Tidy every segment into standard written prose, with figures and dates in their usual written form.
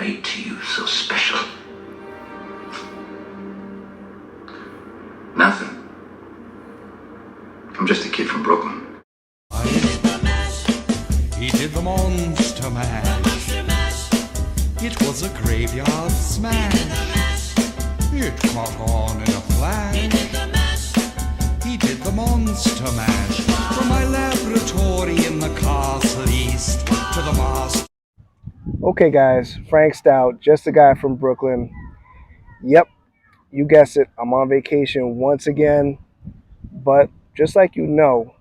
made to you so special? Nothing. I'm just a kid from Brooklyn. He did the monster mash. It was a graveyard smash. It caught on in a flash. He did the monster mash. From my laboratory in the castle east to the master. Okay guys, Frank Stout, just a guy from Brooklyn. Yep, you guessed it, I'm on vacation once again. But just like you know,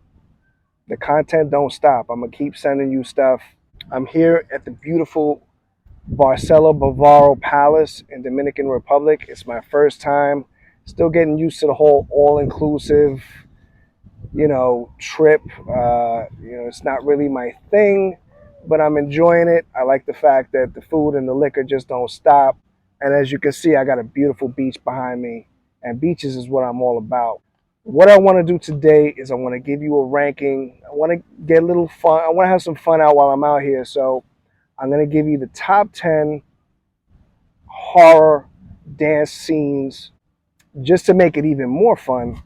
the content don't stop. I'm going to keep sending you stuff. I'm here at the beautiful Barcelo Bavaro Palace in Dominican Republic. It's my first time. Still getting used to the whole all-inclusive, trip. It's not really my thing, but I'm enjoying it. I like the fact that the food and the liquor just don't stop. And as you can see, I got a beautiful beach behind me, and beaches is what I'm all about. What I want to do today is I want to give you a ranking. I want to get a little fun. I want to have some fun out while I'm out here. So I'm going to give you the top 10 horror dance scenes just to make it even more fun.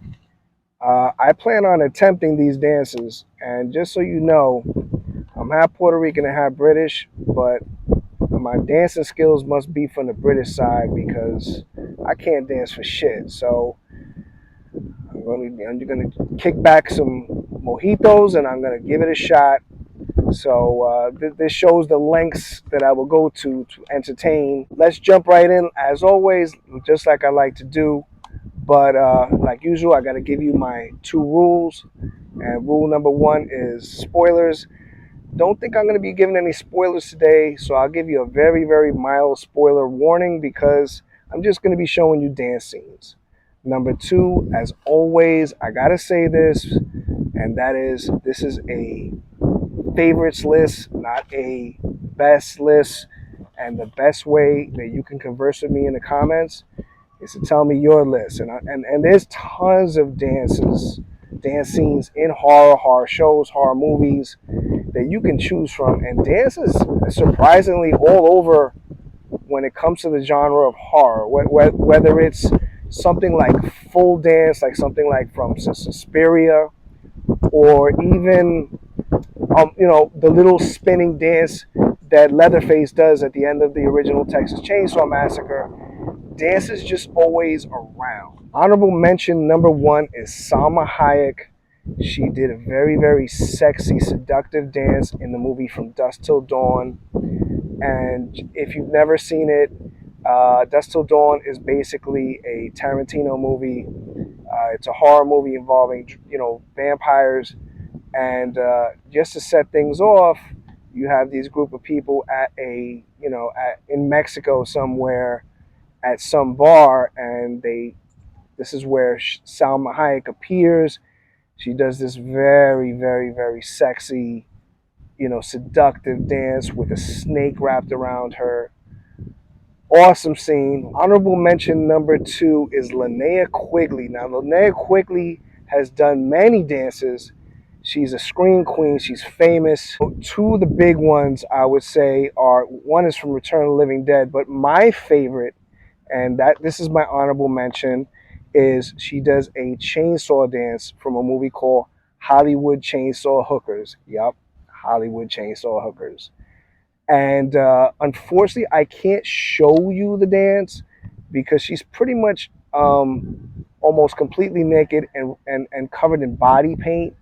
I plan on attempting these dances, and just so you know, I'm half Puerto Rican and half British, but my dancing skills must be from the British side because I can't dance for shit. So I'm going to kick back some mojitos and I'm going to give it a shot. So this shows the lengths that I will go to entertain. Let's jump right in. As always, just like I like to do. But like usual, I got to give you my 2 rules. And rule number 1 is spoilers. Don't think I'm going to be giving any spoilers today. So I'll give you a very, very mild spoiler warning because I'm just going to be showing you dance scenes. Number 2, as always, I got to say this, and that is this is a favorites list, not a best list. And the best way that you can converse with me in the comments is to tell me your list. And there's tons of dance scenes in horror shows, horror movies that you can choose from. And dance is surprisingly all over when it comes to the genre of horror. Whether it's something like full dance, like something like from Suspiria, or even the little spinning dance that Leatherface does at the end of the original Texas Chainsaw Massacre. Dance is just always around. Honorable mention number 1 is Salma Hayek. She did a very, very sexy, seductive dance in the movie From Dusk Till Dawn. And if you've never seen it, Dusk Till Dawn is basically a Tarantino movie. It's a horror movie involving, vampires. And just to set things off, you have these group of people at in Mexico somewhere at some bar, and this is where Salma Hayek appears. She does this very, very, very sexy, seductive dance with a snake wrapped around her. Awesome scene. Honorable mention number 2 is Linnea Quigley. Now, Linnea Quigley has done many dances. She's a scream queen. She's famous. 2 of the big ones I would say are, one is from Return of the Living Dead, but my favorite, and this is my honorable mention, is she does a chainsaw dance from a movie called Hollywood Chainsaw Hookers. Yup, Hollywood Chainsaw Hookers. And unfortunately, I can't show you the dance because she's pretty much almost completely naked and covered in body paint.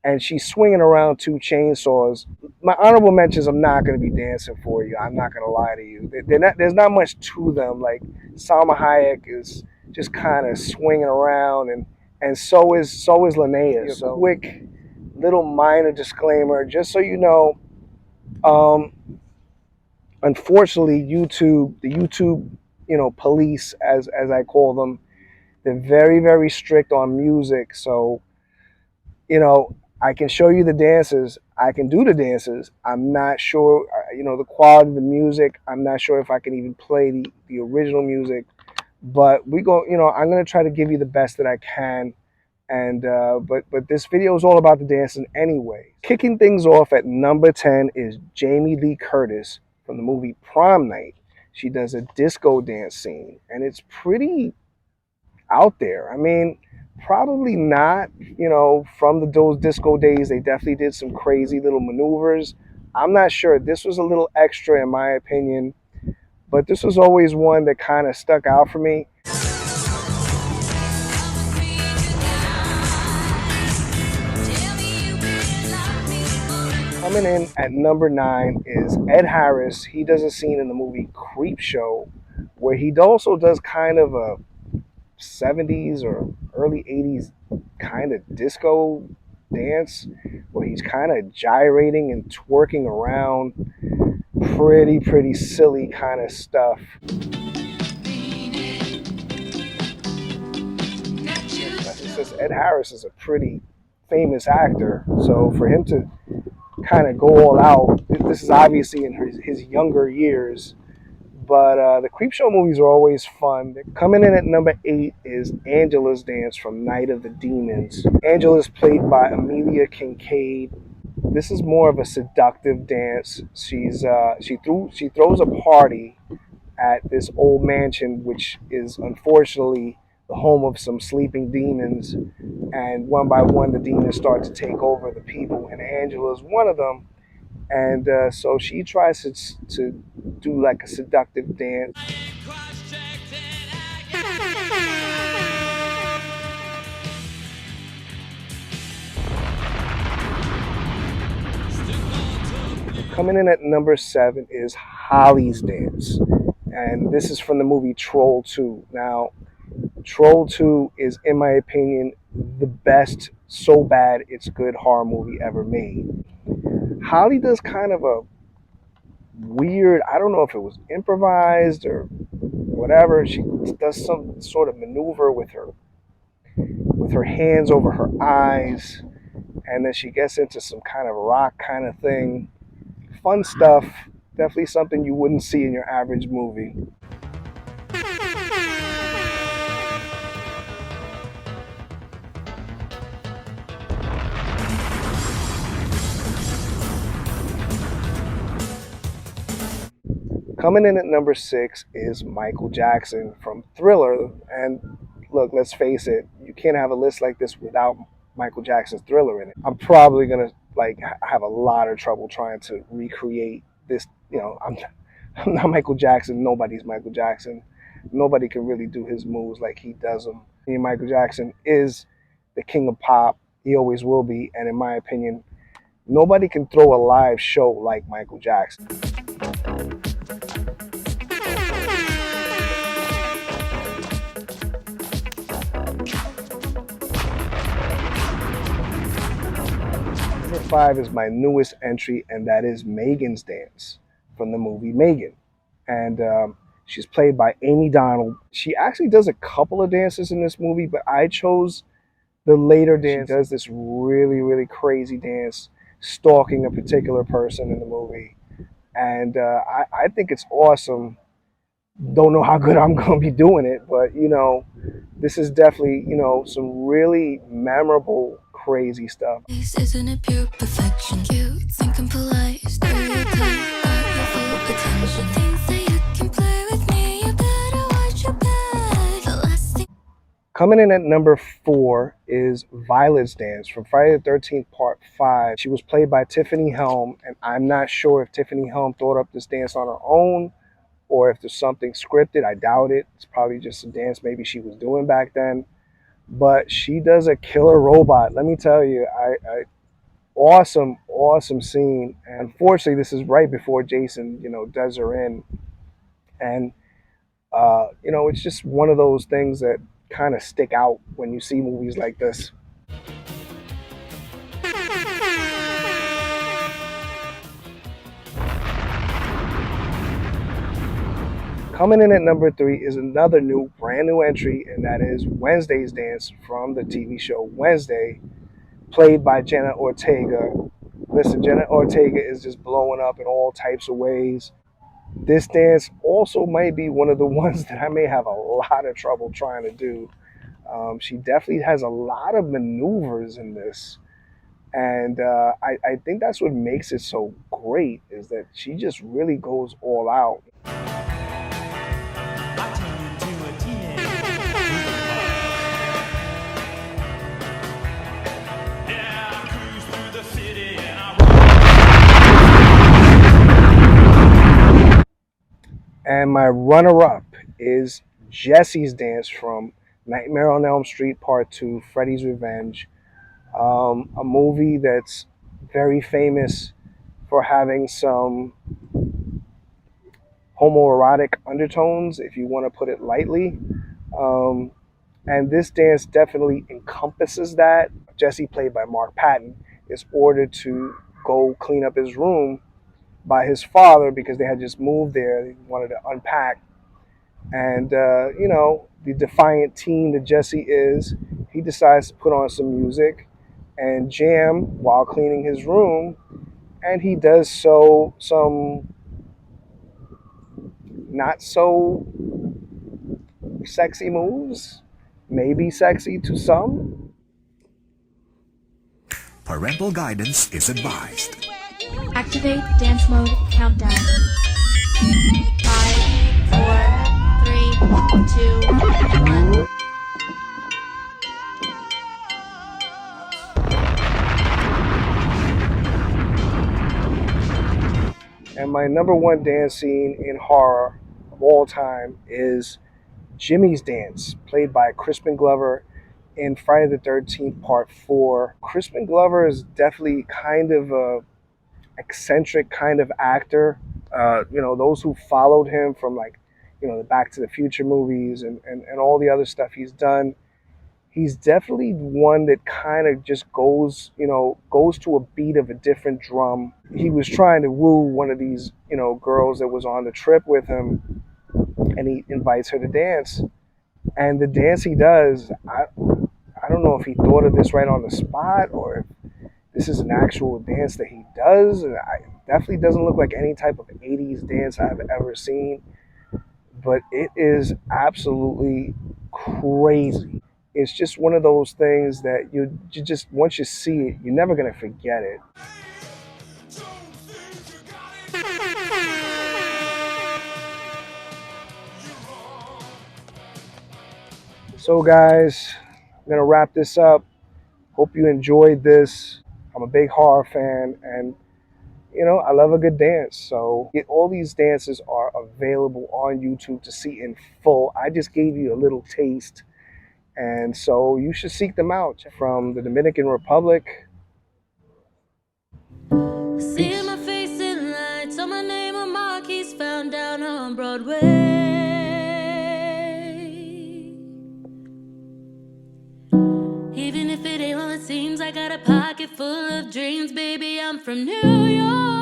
And she's swinging around 2 chainsaws. My honorable mentions, I'm not going to be dancing for you. I'm not going to lie to you. There's not much to them. Like, Salma Hayek is just kind of swinging around, and so is Linnea. So quick little minor disclaimer, just so you know. Unfortunately, the YouTube, police, as I call them, they're very, very strict on music. So, I can show you the dances. I can do the dances. I'm not sure, the quality of the music. I'm not sure if I can even play the original music. But I'm going to try to give you the best that I can. And but this video is all about the dancing anyway. Kicking things off at number 10 is Jamie Lee Curtis from the movie Prom Night. She does a disco dance scene, and it's pretty out there. I mean, probably not, from those disco days. They definitely did some crazy little maneuvers. I'm not sure. This was a little extra, in my opinion, but this was always one that kind of stuck out for me. Coming in at number 9 is Ed Harris. He does a scene in the movie Creepshow where he also does kind of a 70s or early 80s kind of disco dance where he's kind of gyrating and twerking around. Pretty silly kind of stuff. Since Ed Harris is a pretty famous actor, so for him to kind of go all out, this is obviously in his younger years, but the Creepshow movies are always fun. Coming in at number 8 is Angela's Dance from Night of the Demons. Angela is played by Amelia Kincaid. This is more of a seductive dance. She throws a party at this old mansion, which is unfortunately the home of some sleeping demons, and one by one the demons start to take over the people, and Angela is one of them. And so she tries to do like a seductive dance. Coming in at number 7 is Holly's Dance, and this is from the movie Troll 2. Now, Troll 2 is, in my opinion, the best so bad it's good horror movie ever made. Holly does kind of a weird, I don't know if it was improvised or whatever. She does some sort of maneuver with her hands over her eyes, and then she gets into some kind of rock kind of thing. Fun stuff. Definitely something you wouldn't see in your average movie. Coming in at number 6 is Michael Jackson from Thriller. And look, let's face it, you can't have a list like this without Michael Jackson's Thriller in it. I'm probably gonna have a lot of trouble trying to recreate this. I'm not Michael Jackson. Nobody's Michael Jackson. Nobody can really do his moves like he does them. And Michael Jackson is the king of pop. He always will be. And in my opinion, nobody can throw a live show like Michael Jackson. Number 5 is my newest entry, and that is Megan's Dance from the movie Megan. And she's played by Amy Donald. She actually does a couple of dances in this movie, but I chose the later dance. She does this really crazy dance, stalking a particular person in the movie. And I think it's awesome. Don't know how good I'm going to be doing it, but, this is definitely, some really memorable, crazy stuff. Isn't it pure perfection? Cute, thinking polite, stereotype, but you're full of potential. Think that you can play with me, you better watch your back. The last thing. Coming in at number 4 is Violet's Dance from Friday the 13th Part 5. She was played by Tiffany Helm, and I'm not sure if Tiffany Helm thought up this dance on her own or if there's something scripted. I doubt it. It's probably just a dance maybe she was doing back then. But she does a killer robot. Let me tell you, awesome scene. And unfortunately, this is right before Jason, does her in. And, it's just one of those things that kind of stick out when you see movies like this. Coming in at number 3 is another brand new entry, and that is Wednesday's Dance from the TV show Wednesday, played by Jenna Ortega. Listen, Jenna Ortega is just blowing up in all types of ways. This dance also might be one of the ones that I may have a lot of trouble trying to do. She definitely has a lot of maneuvers in this. And I think that's what makes it so great, is that she just really goes all out. And my runner-up is Jesse's Dance from Nightmare on Elm Street Part 2, Freddy's Revenge. A movie that's very famous for having some homoerotic undertones, if you want to put it lightly. Um, and this dance definitely encompasses that. Jesse, played by Mark Patton, is ordered to go clean up his room by his father because they had just moved there. They wanted to unpack. And, the defiant teen that Jesse is, he decides to put on some music and jam while cleaning his room. And he does some not so sexy moves, maybe sexy to some. Parental guidance is advised. Activate dance mode countdown. 5, 4, 3, 2, 1. And my number one dance scene in horror of all time is Jimmy's Dance, played by Crispin Glover in Friday the 13th Part 4. Crispin Glover is definitely kind of a eccentric kind of actor. Those who followed him from the Back to the Future movies and all the other stuff he's done, he's definitely one that kind of just goes to a beat of a different drum. He was trying to woo one of these, girls that was on the trip with him, and he invites her to dance. And the dance he does, I don't know if he thought of this right on the spot or if this is an actual dance that he does. And it definitely doesn't look like any type of 80s dance I've ever seen, but it is absolutely crazy. It's just one of those things that you just, once you see it, you're never going to forget it. So guys, I'm going to wrap this up. Hope you enjoyed this. I'm a big horror fan, and I love a good dance. So all these dances are available on YouTube to see in full. I just gave you a little taste, and so you should seek them out. From the Dominican Republic. See my face in lights, on my name on marquees found down on Broadway. Even if it ain't all it seems, I got a pocket full of dreams, baby, I'm from New York.